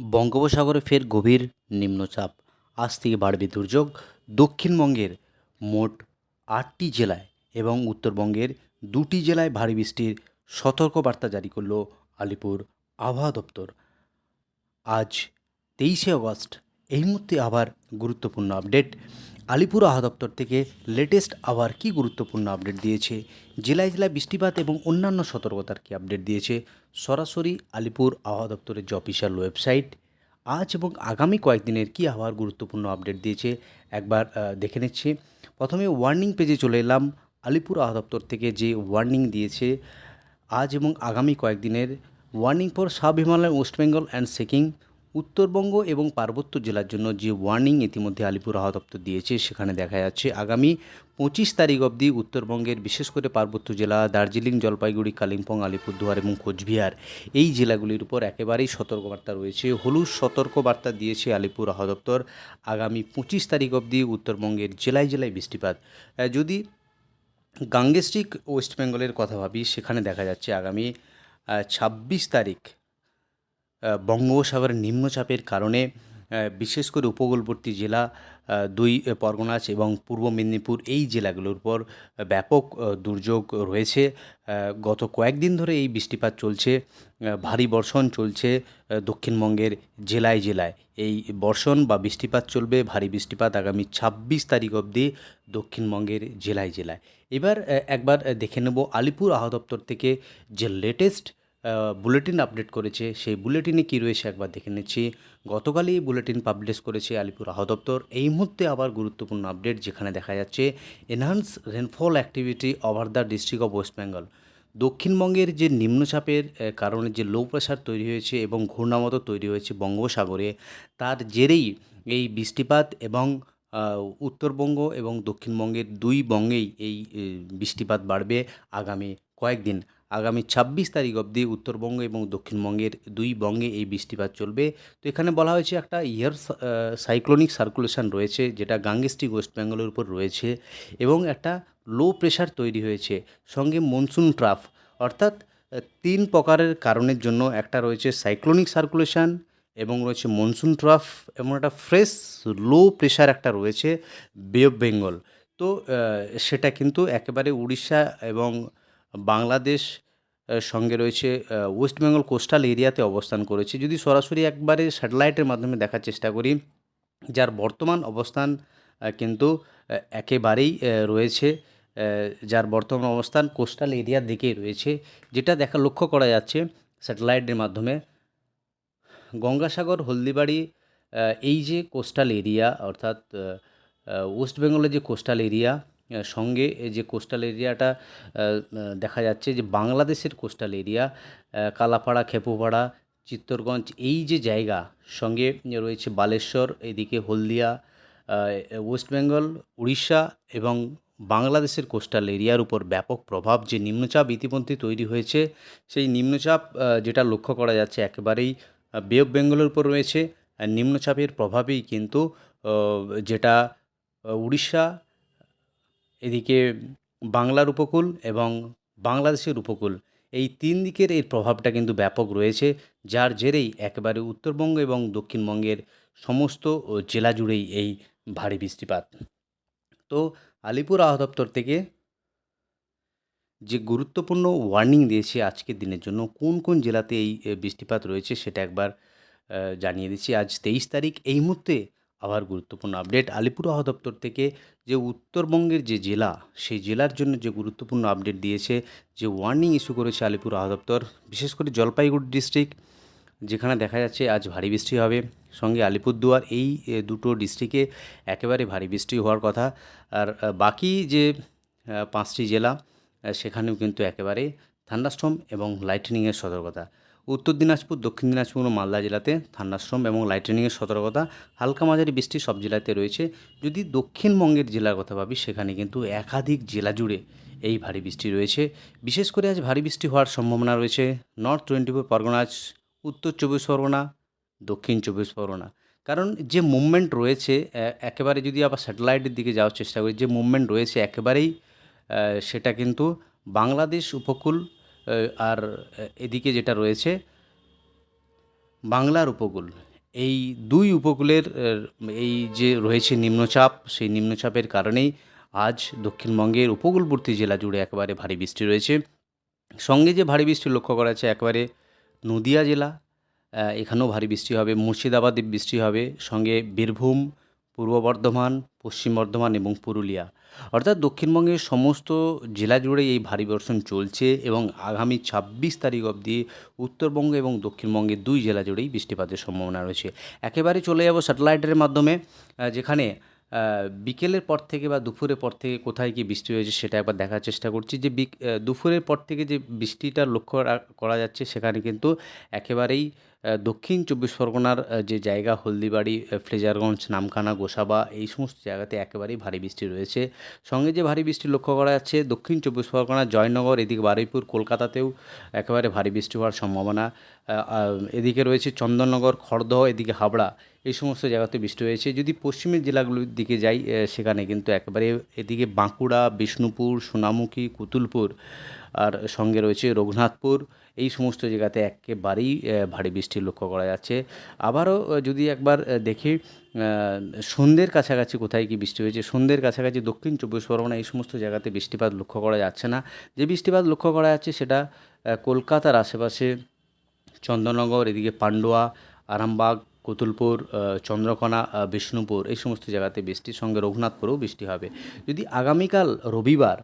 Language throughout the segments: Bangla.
বঙ্গোপসাগরে ফের গভীর নিম্নচাপ, আজ থেকে বাড়বে দুর্যোগ। দক্ষিণবঙ্গের মোট ৮টি জেলায় এবং উত্তরবঙ্গের ২টি জেলায় ভারী বৃষ্টির সতর্কবার্তা জারি করল আলিপুর আবহাওয়া দপ্তর। আজ ২৩শে আগস্ট। এই মুহূর্তে আবার গুরুত্বপূর্ণ আপডেট আলিপুর আবহাওয়া দপ্তর থেকে। লেটেস্ট আবার কি গুরুত্বপূর্ণ আপডেট দিয়েছে, জেলায় জেলায় বৃষ্টিপাত এবং অন্যান্য সতর্কতার কি আপডেট দিয়েছে, সরাসরি আলিপুর আবহাওয়া দপ্তরের যে অফিসিয়াল ওয়েবসাইট আজ এবং আগামী কয়েকদিনের কি আবহাওয়ার গুরুত্বপূর্ণ আপডেট দিয়েছে একবার দেখে নিচ্ছি। প্রথমে ওয়ার্নিং পেজে চলে এলাম। আলিপুর আবহাওয়া দপ্তর থেকে যে ওয়ার্নিং দিয়েছে আজ এবং আগামী কয়েকদিনের, warning for sub Himalaya, West Bengal and Sikkim, Uttarbanga এবং পার্বত্য জেলার জন্য যে ওয়ার্নিং ইতিমধ্যে আলিপুর আবহাওয়া দপ্তর দিয়েছে সেখানে দেখা যাচ্ছে আগামী 25 তারিখ অবধি উত্তরবঙ্গের বিশেষ করে পার্বত্য জেলা দার্জিলিং, জলপাইগুড়ি, কালিম্পং, আলিপুরদুয়ার এবং কোচবিহার এই জেলাগুলির উপর একেবারেই সতর্কবার্তা রয়েছে। হলুদ সতর্কবার্তা দিয়েছে আলিপুর আবহাওয়া দপ্তর। আগামী 25 তারিখ অবধি উত্তরবঙ্গের জেলায় জেলায় বৃষ্টিপাত। যদি গাঙ্গেস্টিক ওয়েস্ট বেঙ্গলের কথা ভাবি, সেখানে দেখা যাচ্ছে আগামী 26 তারিখ বঙ্গোপসাগরের নিম্নচাপের কারণে বিশেষ করে উপকূলবর্তী জেলা, দুই পরগনাছ এবং পূর্ব মেদিনীপুর এই জেলাগুলোর উপর ব্যাপক দুর্যোগ রয়েছে। গত কয়েকদিন ধরে এই বৃষ্টিপাত চলছে, ভারী বর্ষণ চলছে দক্ষিণবঙ্গের জেলায় জেলায়। এই বর্ষণ বা বৃষ্টিপাত চলবে, ভারী বৃষ্টিপাত আগামী 26 তারিখ অবধি দক্ষিণবঙ্গের জেলায় জেলায়। এবার একবার দেখে নেব আলিপুর আবহাওয়া দপ্তর থেকে যে লেটেস্ট বুলেটিন আপডেট করেছে, সেই বুলেটিনে কী রয়েছে একবার দেখে নিচ্ছি। গতকালই এই বুলেটিন পাবলিশ করেছে আলিপুর আবহাওয়া দপ্তর। এই মুহূর্তে আবার গুরুত্বপূর্ণ আপডেট, যেখানে দেখা যাচ্ছে enhance rainfall activity over the district of West Bengal. দক্ষিণবঙ্গের যে নিম্নচাপের কারণে যে লো প্রেশার তৈরি হয়েছে এবং ঘূর্ণামতো তৈরি হয়েছে বঙ্গোপসাগরে, তার জেরেই এই বৃষ্টিপাত এবং উত্তরবঙ্গ এবং দক্ষিণবঙ্গের দুই বঙ্গেই এই বৃষ্টিপাত বাড়বে আগামী কয়েকদিন। আগামী 26 তারিখ অবধি উত্তরবঙ্গ এবং দক্ষিণবঙ্গের দুই বঙ্গে এই বৃষ্টিপাত চলবে। তো এখানে বলা হয়েছে একটা সাইক্লোনিক সার্কুলেশন রয়েছে, যেটা গাঙ্গেস্টিক ওয়েস্ট বেঙ্গলের উপর রয়েছে এবং একটা লো প্রেশার তৈরি হয়েছে, সঙ্গে মনসুন ট্রাফ। অর্থাৎ তিন প্রকারের কারণের জন্য একটা রয়েছে সাইক্লোনিক সার্কুলেশন এবং রয়েছে মনসুন ট্রাফ এবং একটা ফ্রেশ লো প্রেশার একটা রয়েছে বে অফ বেঙ্গল। তো সেটা কিন্তু একেবারে উড়িষ্যা এবং বাংলাদেশ সঙ্গে রয়েছে ওয়েস্ট বেঙ্গল কোস্টাল এরিয়াতে অবস্থান করেছে। যদি সরাসরি একবারে স্যাটেলাইটের মাধ্যমে দেখার চেষ্টা করি, যার বর্তমান অবস্থান কিন্তু একেবারেই রয়েছে, যার বর্তমান অবস্থান কোস্টাল এরিয়ার দিকেই রয়েছে, যেটা লক্ষ্য করা যাচ্ছে স্যাটেলাইটের মাধ্যমে। গঙ্গাসাগর, হলদিবাড়ি এই যে কোস্টাল এরিয়া, অর্থাৎ ওয়েস্ট বেঙ্গলের যে কোস্টাল এরিয়া, সঙ্গে এই যে কোস্টাল এরিয়াটা দেখা যাচ্ছে যে বাংলাদেশের কোস্টাল এরিয়া, কালাপাড়া, খেপুপাড়া, চিত্তরগঞ্জ এই যে জায়গা, সঙ্গে রয়েছে বালেশ্বর, এদিকে হলদিয়া, ওয়েস্ট বেঙ্গল, উড়িষ্যা এবং বাংলাদেশের কোস্টাল এরিয়ার উপর ব্যাপক প্রভাব যে নিম্নচাপ ইতিমধ্যে তৈরি হয়েছে, সেই নিম্নচাপ যেটা লক্ষ্য করা যাচ্ছে একেবারেই বে অফ বেঙ্গলের উপর রয়েছে। নিম্নচাপের প্রভাবেই কিন্তু যেটা উড়িষ্যা, এদিকে বাংলার উপকূল এবং বাংলাদেশের উপকূল, এই তিন দিকের এর প্রভাবটা কিন্তু ব্যাপক রয়েছে, যার জেরেই একেবারে উত্তরবঙ্গ এবং দক্ষিণবঙ্গের সমস্ত জেলা জুড়েই এই ভারী বৃষ্টিপাত। তো আলিপুর আবহাওয়া দপ্তর থেকে যে গুরুত্বপূর্ণ ওয়ার্নিং দিয়েছে আজকের দিনের জন্য, কোন কোন জেলাতে এই বৃষ্টিপাত রয়েছে সেটা একবার জানিয়ে দিচ্ছি। আজ 23 তারিখ, এই মুহূর্তে আবার গুরুত্বপূর্ণ আপডেট আলিপুর আবহাওয়া দপ্তর থেকে। যে উত্তরবঙ্গের যে জেলা, সেই জেলার জন্য যে গুরুত্বপূর্ণ আপডেট দিয়েছে, যে ওয়ার্নিং ইস্যু করেছে আলিপুর আবহাওয়া দপ্তর, বিশেষ করে জলপাইগুড়ি ডিস্ট্রিক্ট, যেখানে দেখা যাচ্ছে আজ ভারী বৃষ্টি হবে, সঙ্গে আলিপুরদুয়ার, এই দুটো ডিস্ট্রিক্টে একেবারে ভারী বৃষ্টি হওয়ার কথা। আর বাকি যে 5টি জেলা, সেখানেও কিন্তু একেবারে থান্ডারস্টর্ম এবং লাইটনিংয়ের সতর্কতা। উত্তর দিনাজপুর, দক্ষিণ দিনাজপুর ও মালদা জেলাতে থান্ডারস্টর্ম এবং লাইটনিংয়ের সতর্কতা। হালকা মাঝারি বৃষ্টি সব জেলাতে রয়েছে। যদি দক্ষিণবঙ্গের জেলার কথা ভাবি, সেখানে কিন্তু একাধিক জেলা জুড়ে এই ভারী বৃষ্টি রয়েছে। বিশেষ করে আজ ভারী বৃষ্টি হওয়ার সম্ভাবনা রয়েছে নর্থ 24 পরগনাজ, উত্তর 24 পরগনা, দক্ষিণ 24 পরগনা। কারণ যে মুভমেন্ট রয়েছে, একেবারে যদি আবার স্যাটেলাইটের দিকে যাওয়ার চেষ্টা করি, যে মুভমেন্ট রয়েছে একেবারেই সেটা কিন্তু বাংলাদেশ উপকূল, আর এদিকে যেটা রয়েছে বাংলার উপকূল, এই দুই উপকূলের এই যে রয়েছে নিম্নচাপ, সেই নিম্নচাপের কারণেই আজ দক্ষিণবঙ্গের উপকূলবর্তী জেলা জুড়ে একেবারে ভারী বৃষ্টি রয়েছে। সঙ্গে যে ভারী বৃষ্টি লক্ষ্য করা যাচ্ছে একেবারে নদিয়া জেলা, এখানেও ভারী বৃষ্টি হবে, মুর্শিদাবাদে বৃষ্টি হবে, সঙ্গে বীরভূম, পূর্ব বর্ধমান, পশ্চিম বর্ধমান এবং পুরুলিয়া। অর্থাৎ দক্ষিণবঙ্গের সমস্ত জেলা জুড়ে এই ভারী বর্ষণ চলছে এবং আগামী 26 তারিখ অবধি উত্তরবঙ্গ এবং দক্ষিণবঙ্গের দুই জেলা জুড়েই বৃষ্টিপাতের সম্ভাবনা রয়েছে। একেবারে চলে যাব স্যাটেলাইটের মাধ্যমে, যেখানে বিকেলের পর থেকে বা দুপুরের পর থেকে কোথায় কী বৃষ্টি হয়েছে সেটা একবার দেখার চেষ্টা করছি। যে দুপুরের পর থেকে যে বৃষ্টিটা লক্ষ্য করা যাচ্ছে সেখানে কিন্তু একেবারেই দক্ষিণ চব্বিশ পরগনার যে জায়গা হলদিবাড়ি, ফ্রেজারগঞ্জ, নামখানা, গোসাবা এই সমস্ত জায়গাতে একেবারেই ভারী বৃষ্টি রয়েছে। সঙ্গে যে ভারী বৃষ্টি লক্ষ্য করা যাচ্ছে দক্ষিণ চব্বিশ পরগনা, জয়নগর, এদিকে বারুইপুর, কলকাতাতেও একেবারে ভারী বৃষ্টি হওয়ার সম্ভাবনা। এদিকে রয়েছে চন্দননগর, খড়দহ, এদিকে হাবড়া, এই সমস্ত জায়গাতে বৃষ্টি হয়েছে। যদি পশ্চিমের জেলাগুলোর দিকে যাই সেখানে কিন্তু একেবারে এদিকে বাঁকুড়া, বিষ্ণুপুর, সোনামুখী, কুতুলপুর আর সঙ্গে রয়েছে রঘুনাথপুর, এই সমস্ত জায়গাতে একেবারেই ভারী বৃষ্টি লক্ষ্য করা যাচ্ছে। আবারও যদি একবার দেখি সন্ধ্যের কাছাকাছি কোথায় কী বৃষ্টি হয়েছে, সন্ধ্যের কাছাকাছি দক্ষিণ চব্বিশ পরগনা এই সমস্ত জায়গাতে বৃষ্টিপাত লক্ষ্য করা যাচ্ছে না। যে বৃষ্টিপাত লক্ষ্য করা যাচ্ছে সেটা কলকাতার আশেপাশে চন্দননগর, এদিকে পান্ডুয়া, আরামবাগ, কুতুলপুর, চন্দ্রকোনা, বিষ্ণুপুর এই সমস্ত জায়গাতে বৃষ্টির সঙ্গে রঘুনাথপুরেও বৃষ্টি হবে। যদি আগামীকাল রবিবার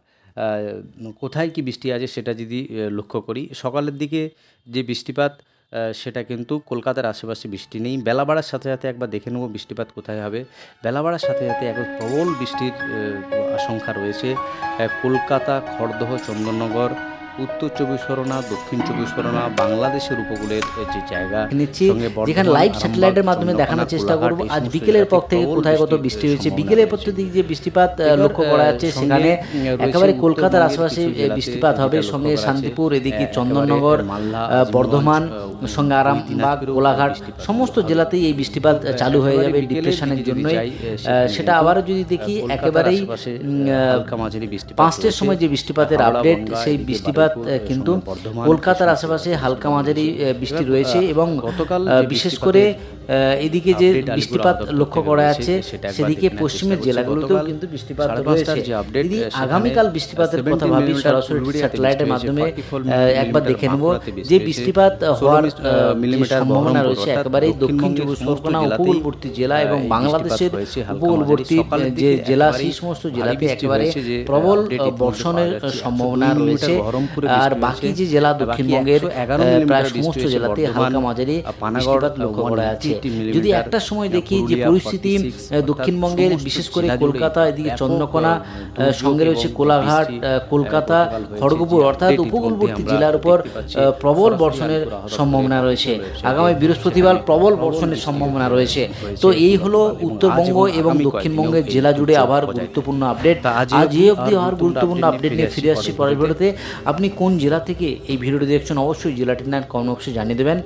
কোথায় কী বৃষ্টি আছে সেটা যদি লক্ষ্য করি, সকালের দিকে যে বৃষ্টিপাত সেটা কিন্তু কলকাতার আশেপাশে বৃষ্টি নেই। বেলা বাড়ার সাথে সাথে একবার দেখে নেব বৃষ্টিপাত কোথায় হবে। বেলা বাড়ার সাথে সাথে একবার প্রবল বৃষ্টির আশঙ্কা রয়েছে কলকাতা, খড়দহ, চন্দননগর, উত্তর চব্বিশ পরগনা, দক্ষিণ চব্বিশ পরগনা, বাংলাদেশের উপকূলের যে জায়গা, যেখানে লাইভ স্যাটেলাইটের মাধ্যমে দেখানোর চেষ্টা করব আজ বিকেলের পর থেকে কোথায় কত বৃষ্টি হয়েছে। বিকেলের পর থেকে যে বৃষ্টিপাত লক্ষ্য করা যাচ্ছে সেখানে একেবারে কলকাতার আশেপাশে বৃষ্টিপাত হবে, সঙ্গে শান্তিপুর, এদিকে চন্দননগর, বর্ধমান, সঙ্গে আরামবাগ, কোলাঘাট সমস্ত জেলাতেই এই বৃষ্টিপাত চালু হয়ে যাবে ডিপ্রেশনের জন্যই। সেটা আবারও যদি দেখি একেবারেই 5টার সময় যে বৃষ্টিপাতের আপডেট, সেই বৃষ্টিপাত কিন্তু কলকাতার আশেপাশে হালকা মাঝারি বৃষ্টি রয়েছে এবং বিশেষ করে এদিকে যে বৃষ্টিপাত লক্ষ্য করা যাচ্ছে সেদিকে পশ্চিমের জেলাগুলোতেও কিন্তু বৃষ্টিপাত রয়েছে। যদি আগামীকাল বৃষ্টিপাতের কথা ভাবি সরাসরি স্যাটেলাইটের মাধ্যমে একবার দেখে নেব যে বৃষ্টিপাত হওয়ার সম্ভাবনা রয়েছে একেবারেই দক্ষিণ চব্বিশ পরগনা উপকূলবর্তী জেলা এবং বাংলাদেশের উপকূলবর্তী যে জেলা সেই সমস্ত জেলাতে একেবারে প্রবল বর্ষণের সম্ভাবনা রয়েছে। আর বাকি যে জেলা দক্ষিণবঙ্গের প্রায় সমস্ত জেলাতে হালকা মাঝারি বৃষ্টিপাত লক্ষ্য করা যাচ্ছে। যদি একটা সময় দেখি যে পরিস্থিতি দক্ষিণবঙ্গের বিশেষ করে কলকাতা, এদিকে চন্দ্রকোনা, সঙ্গে রয়েছে কোলাঘাট, কলকাতা, খড়গপুর অর্থাৎ উপকূলবর্তী জেলার উপর প্রবল বর্ষণের সম্ভাবনা রয়েছে। আগামী বৃহস্পতিবার প্রবল বর্ষণের সম্ভাবনা রয়েছে। তো এই হলো উত্তরবঙ্গ এবং দক্ষিণবঙ্গের জেলা জুড়ে আবার গুরুত্বপূর্ণ আপডেট। আজ এই অবধি আর গুরুত্বপূর্ণ আপডেট নিয়ে ফিরে আসছি পরের ভিডিওতে। আপনি কোন জেলা থেকে এই ভিডিওটি দেখছেন অবশ্যই জেলাটির নাম কমেন্ট বক্সে জানিয়ে দেবেন।